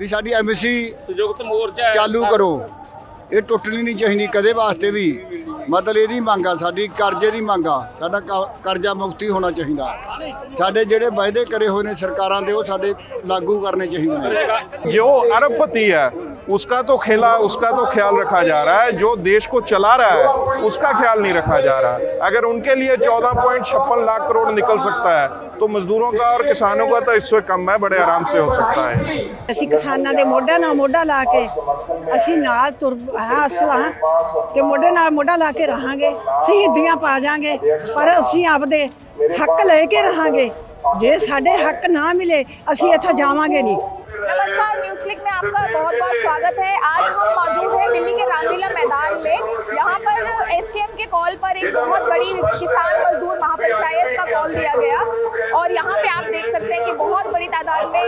भी साडी एमएसपी संयुक्त मोर्चा चालू करो। ये टुटनी नहीं चाहिए कदे वास्ते भी। मतलब यही मंग आ साडी, कर्जे की मंग आ, साडा कर्जा मुक्ति होना चाहिए। साडे जेडे वायदे करे हुए ने सरकारां दे, वो साडे लागू करने चाहिए। जो अरबपति है उसका तो ख्याल रखा जा रहा है, जो देश को चला रहा है उसका ख्याल नहीं रखा जा रहा। अगर उनके लिए 14.56 लाख करोड़ निकल सकता है तो मजदूरों का और किसानों का तो इससे कम है, बड़े आराम से हो सकता है। ਅਸੀਂ ਕਿਸਾਨਾਂ ਦੇ ਮੋਢਾ ਨਾਲ ਮੋਢਾ ਲਾ ਕੇ ਅਸੀਂ ਨਾਲ ਤੁਰ ਹੱਸਲਾ ਤੇ ਮੋਢੇ ਨਾਲ ਮੋਢਾ ਲਾ ਕੇ ਰਹਾਂਗੇ, ਸ਼ਹੀਦੀਆਂ ਪਾ ਜਾਾਂਗੇ, ਪਰ ਅਸੀਂ ਆਪਦੇ ਹੱਕ ਲੈ ਕੇ ਰਹਾਂਗੇ। ਜੇ ਸਾਡੇ ਹੱਕ ਨਾ ਮਿਲੇ ਅਸੀਂ ਇੱਥੋਂ ਜਾਵਾਂਗੇ नहीं। नमस्कार, न्यूज़ क्लिक में आपका बहुत बहुत स्वागत है। आज हम मौजूद हैं दिल्ली के रामलीला मैदान में। यहाँ पर एसकेएम के कॉल पर एक बहुत बड़ी किसान मजदूर महापंचायत का कॉल दिया गया और यहाँ पे आप देख सकते हैं कि बहुत बड़ी तादाद में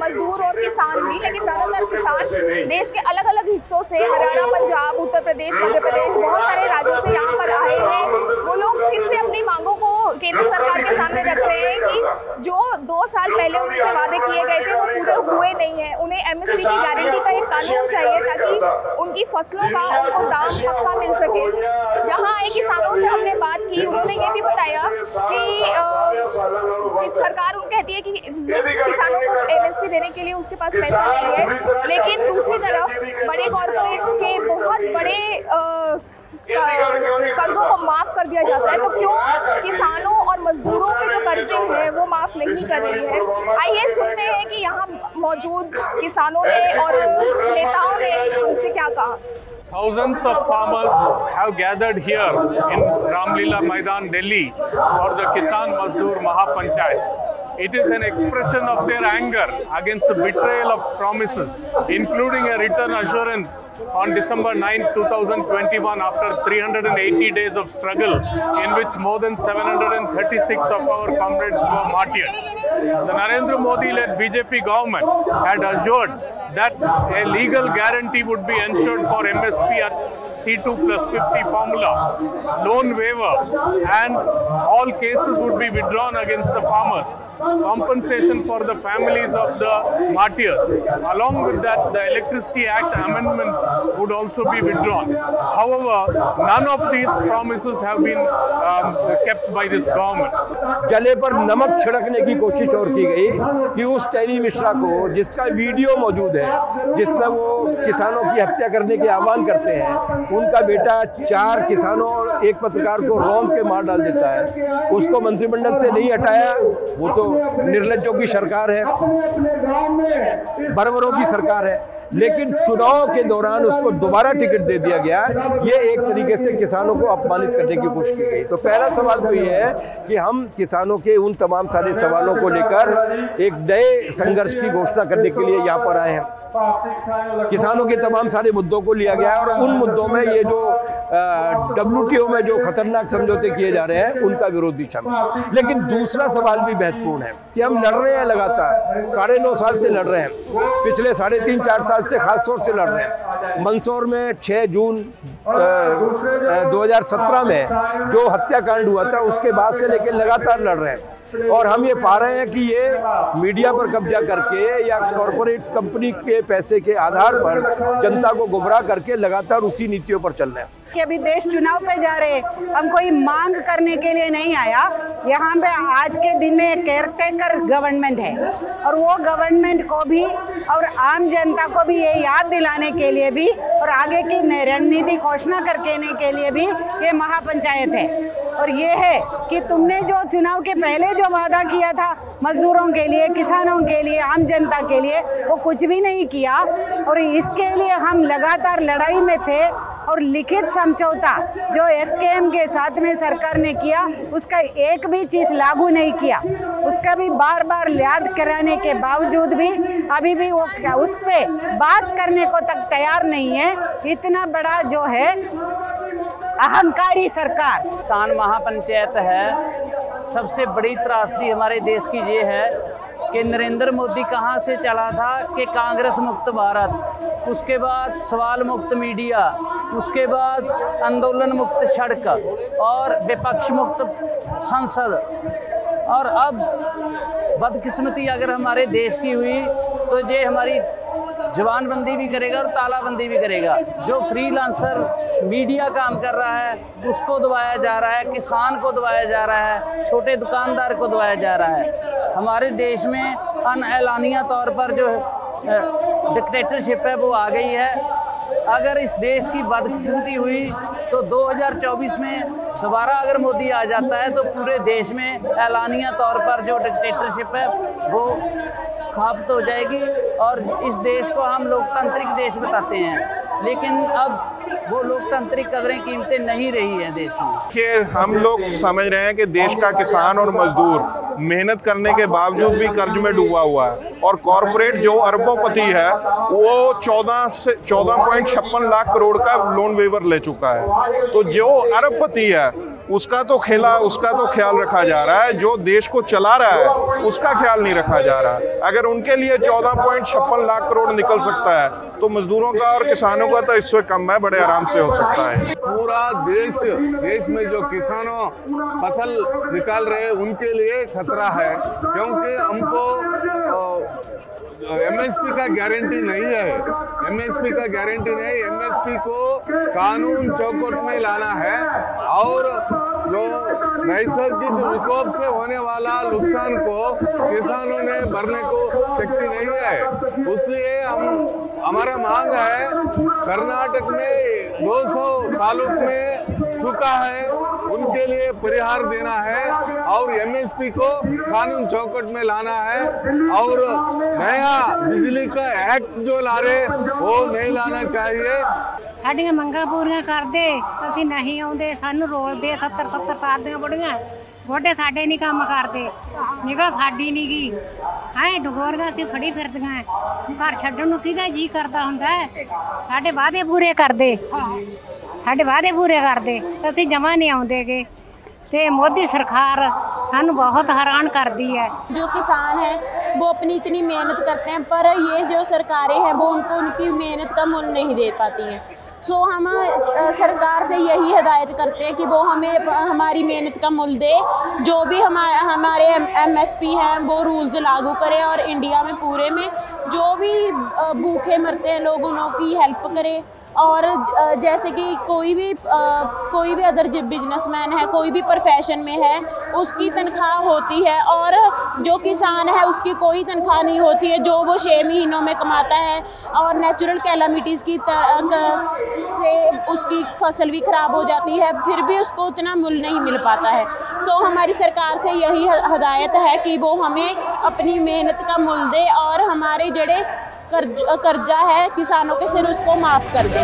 मजदूर और किसान भी, लेकिन ज़्यादातर किसान देश के अलग अलग हिस्सों से, हरियाणा, पंजाब, उत्तर प्रदेश, मध्य प्रदेश, बहुत सारे राज्यों से यहाँ पर आए हैं। वो लोग फिर से अपनी मांगों को केंद्र सरकार के सामने रख रहे हैं कि जो 2 साल पहले उनसे वादे किए गए थे वो पूरे हुए नहीं है। उन्हें एमएसपी की गारंटी का एक कानून चाहिए ताकि उनकी फसलों का उनको दाम पक्का मिल सके। यहाँ आए किसानों से हमने बात की, उन्होंने ये भी बताया कि सरकार उन कहती है कि किसानों को एमएसपी देने के लिए उसके पास पैसा नहीं है, लेकिन दूसरी तरफ बड़े कॉर्पोरेट्स के बहुत बड़े कर्जों को माफ कर दिया जाता है। तो क्यों किसानों और मजदूरों के जो कर्जे हैं वो माफ नहीं कर रही है? आइए सुनते हैं कि यहाँ मौजूद किसानों ने और नेताओं ने हमसे क्या कहा। Thousands of farmers have gathered here in Ramlila Maidan, Delhi for the Kisan Mazdoor Mahapanchayat. It is an expression of their anger against the betrayal of promises, including a return assurance on December 9, 2021 after 380 days of struggle in which more than 736 of our comrades were martyred. The Narendra Modi-led BJP government had assured that a legal guarantee would be ensured for MSP at C2+50 formula, loan waiver, and all cases would be withdrawn against the farmers, compensation for the families of the martyrs. Along with that, the Electricity Act amendments would also be withdrawn. However, none of these promises have been kept by this government. जले पर नमक छिड़कने की कोशिश और की गई कि उस टैनी मिश्रा को, जिसका वीडियो मौजूद है जिसमें वो किसानों की हत्या करने के आह्वान करते हैं, उनका बेटा 4 किसानों और 1 पत्रकार को रौंद के मार डाल देता है, उसको मंत्रिमंडल से नहीं हटाया। वो तो निर्लज्जों की सरकार है, बर्बरों की सरकार है, लेकिन चुनाव के दौरान उसको दोबारा टिकट दे दिया गया। ये एक तरीके से किसानों को अपमानित करने की कोशिश की गई। तो पहला सवाल तो ये है कि हम किसानों के उन तमाम सारे सवालों को लेकर एक नए संघर्ष की घोषणा करने के लिए यहाँ पर आए हैं। किसानों के तमाम सारे मुद्दों को लिया गया और उन मुद्दों में ये जो WTO में जो खतरनाक समझौते किए जा रहे हैं उनका विरोध भी शामिल। लेकिन दूसरा सवाल भी महत्वपूर्ण है कि हम लड़ रहे हैं, लगातार 9.5 साल से लड़ रहे हैं, पिछले 3.5-4 साल से खास तौर से लड़ रहे हैं। मंदसौर में 6 जून 2017 में जो हत्याकांड हुआ था उसके बाद से लेकर लगातार लड़ रहे हैं और हम ये पा रहे हैं कि ये मीडिया पर कब्जा करके या कॉरपोरेट्स कंपनी के पैसे के आधार पर जनता को गुमराह करके लगातार उसी नीतियों पर चल रहे हैं। कि अभी देश चुनाव पे जा रहे, हम कोई मांग करने के लिए नहीं आया। यहाँ पे आज के दिन में केयरटेकर गवर्नमेंट है और वो गवर्नमेंट को भी और आम जनता को भी ये याद दिलाने के लिए भी और आगे की रणनीति घोषणा करने के लिए भी ये महापंचायत है। और ये है कि तुमने जो चुनाव के पहले जो वादा किया था मजदूरों के लिए, किसानों के लिए, आम जनता के लिए, वो कुछ भी नहीं किया और इसके लिए हम लगातार लड़ाई में थे। और लिखित समझौता जो एसकेएम के साथ में सरकार ने किया उसका एक भी चीज़ लागू नहीं किया, उसका भी बार बार याद कराने के बावजूद भी अभी भी वो उस पर बात करने को तक तैयार नहीं है। इतना बड़ा जो है अहंकारी सरकार। किसान महापंचायत है, सबसे बड़ी त्रासदी हमारे देश की ये है कि नरेंद्र मोदी कहाँ से चला था कि कांग्रेस मुक्त भारत, उसके बाद सवाल मुक्त मीडिया, उसके बाद आंदोलन मुक्त सड़क और विपक्ष मुक्त संसद, और अब बदकिस्मती अगर हमारे देश की हुई तो ये हमारी जवानबंदी भी करेगा और तालाबंदी भी करेगा। जो फ्रीलांसर मीडिया काम कर रहा है उसको दबाया जा रहा है, किसान को दबाया जा रहा है, छोटे दुकानदार को दबाया जा रहा है। हमारे देश में अनएलानिया तौर पर जो डिक्टेटरशिप है वो आ गई है। अगर इस देश की बदकिस्मती हुई तो 2024 में दोबारा अगर मोदी आ जाता है तो पूरे देश में एलानिया तौर पर जो डिक्टेटरशिप है वो स्थापित हो जाएगी और इस देश को हम लोकतांत्रिक देश बताते हैं, लेकिन अब वो लोकतांत्रिक कदरें कीमतें नहीं रही हैं देश में। कि हम लोग समझ रहे हैं कि देश का किसान और मजदूर मेहनत करने के बावजूद भी कर्ज में डूबा हुआ है और कॉरपोरेट जो अरबोपति है वो 14.56 लाख करोड़ का लोन वेवर ले चुका है। तो जो अरबपति है उसका तो ख्याल रखा जा रहा है, जो देश को चला रहा है उसका ख्याल नहीं रखा जा रहा। अगर उनके लिए 14.56 लाख करोड़ निकल सकता है तो मजदूरों का और किसानों का तो इससे कम है, बड़े आराम से हो सकता है। पूरा देश में जो किसानों फसल निकाल रहे हैं उनके लिए खतरा है, क्योंकि हमको एमएसपी का गारंटी नहीं है। एमएसपी का गारंटी नहीं, एमएसपी को कानून चौकट में लाना है और जो नैसर्गिक विकोप से होने वाला नुकसान को किसानों ने भरने को शक्ति नहीं है। इसलिए हमारा मांग है, कर्नाटक में 200 तालुक में सूखा है, उनके लिए परिहार देना है और एमएसपी को कानून चौकट में लाना है और नया बिजली का एक्ट जो ला रहे वो नहीं लाना चाहिए। साडियां मंगां पूरियां कर दे, असीं नहीं आउंदे, सानू रोल दे 70 साल ਦੀਆਂ बुढ़ियां गोडे साडे नहीं काम करते, निगाह साडी नहीं गी है डगोरियां ਅਸੀਂ फड़ी फिरदियां घर छड्डण ਨੂੰ ਕਿਹਦਾ जी करदा ਹੁੰਦਾ है। साडे वादे पूरे करदे, साडे वादे पूरे करदे, ਅਸੀਂ जमा नहीं आउंदेगे ते मोदी सरकार सानू बहुत हैरान करती है। जो किसान है वो अपनी इतनी मेहनत करते हैं पर ये जो सरकारें हैं वो उनको उनकी मेहनत का मूल्य नहीं दे पाती हैं। सो हम सरकार से यही हिदायत करते हैं कि वो हमें हमारी मेहनत का मूल्य दे, जो भी हमारे एमएसपी हैं वो रूल्स लागू करे और इंडिया में पूरे में जो भी भूखे मरते हैं लोग उनकी हेल्प करे। और जैसे कि कोई भी अदर बिजनेसमैन है, कोई भी प्रोफेशन में है, उसकी तनख्वाह होती है और जो किसान है उसकी कोई तनख्वाह नहीं होती है, जो वो 6 महीनों में कमाता है और नेचुरल कैलामिटीज़ की से उसकी फसल भी ख़राब हो जाती है, फिर भी उसको उतना मूल्य नहीं मिल पाता है। सो हमारी सरकार से यही हिदायत है कि वो हमें अपनी मेहनत का मूल्य दे और हमारे जड़े कर्जा है किसानों के सिर उसको माफ़ कर दे।